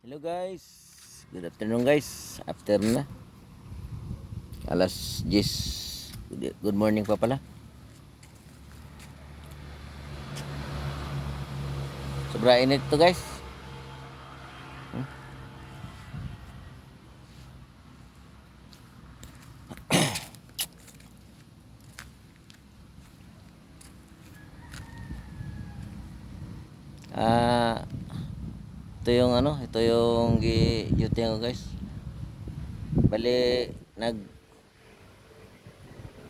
Hello guys. Good afternoon guys. After na. Alas 10. Good morning pa pala. Sobra init to guys. Ah, ito yung duty ko guys. Bali nag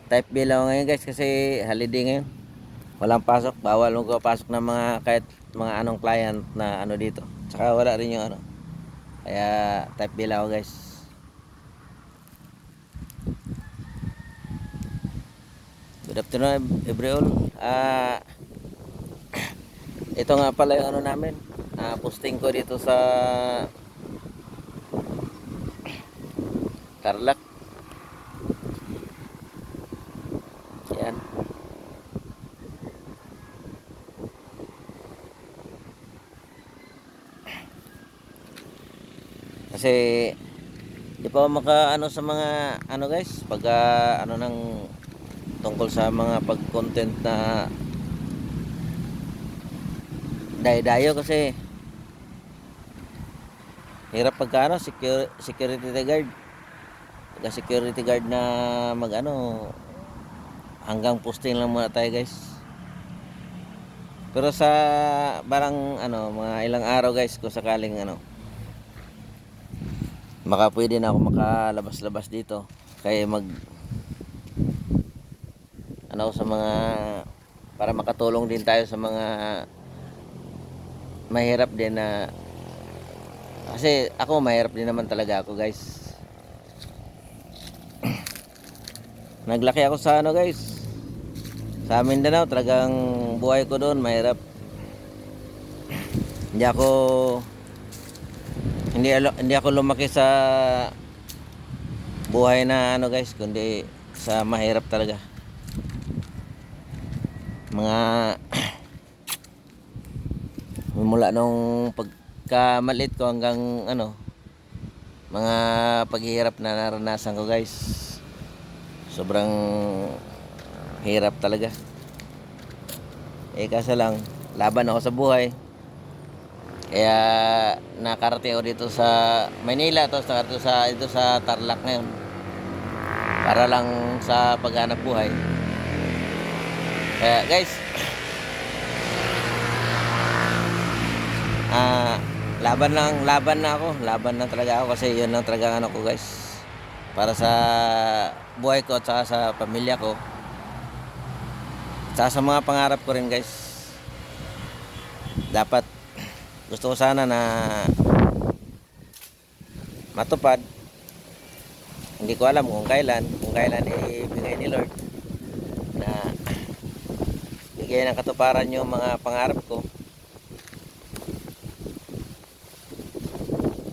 type bill ako ngayon guys kasi holiday ngayon. Walang pasok, bawal magpapasok ng mga kahit mga anong client na ano dito. Tsaka wala rin yung ano. Kaya type bill ako guys. Good afternoon everyone. Ito nga pala yung ano namin. Posting ko dito sa Tarlac. Yan. Kasi di pa ako maka sa mga guys, pag ng tungkol sa mga pag-content na dayo kasi hirap pagka security guard. Pagka security guard na mag hanggang posting lang muna tayo guys. Pero sa barang mga ilang araw guys, kung sakaling pwede na ako makalabas-labas dito kaya sa mga para makatulong din tayo sa mga mahirap din na kasi ako mahirap din naman talaga ako guys. Naglaki ako sa guys, sa Mindanao. Talagang buhay ko doon mahirap. Hindi ako lumaki sa buhay na guys, kundi sa mahirap talaga. Mga mula nung pagkamaliit ko hanggang mga paghihirap na naranasan ko guys. Sobrang hirap talaga. Kaso lang, laban ako sa buhay. Kaya nakarating ako dito sa Manila, tapos nakarating dito sa Tarlac ngayon. Para lang sa paghanap buhay. Kaya guys, laban na talaga ako kasi yun lang talaga ko guys. Para sa buhay ko at saka sa pamilya ko. At saka sa mga pangarap ko rin guys. Dapat gusto ko sana na matupad. Hindi ko alam kung kailan ibigay ni Lord na bigay ng katuparan yung mga pangarap ko.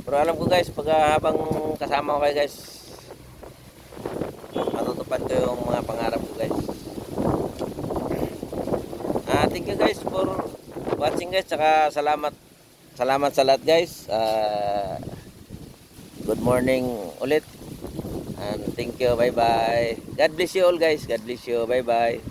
Pero alam ko guys, pag habang kasama ko kayo guys, matutupad ko yung mga pangarap ko guys. Thank you guys for watching guys, saka salamat sa lahat guys. Good morning ulit and thank you, bye bye. God bless you all guys, God bless you, bye bye.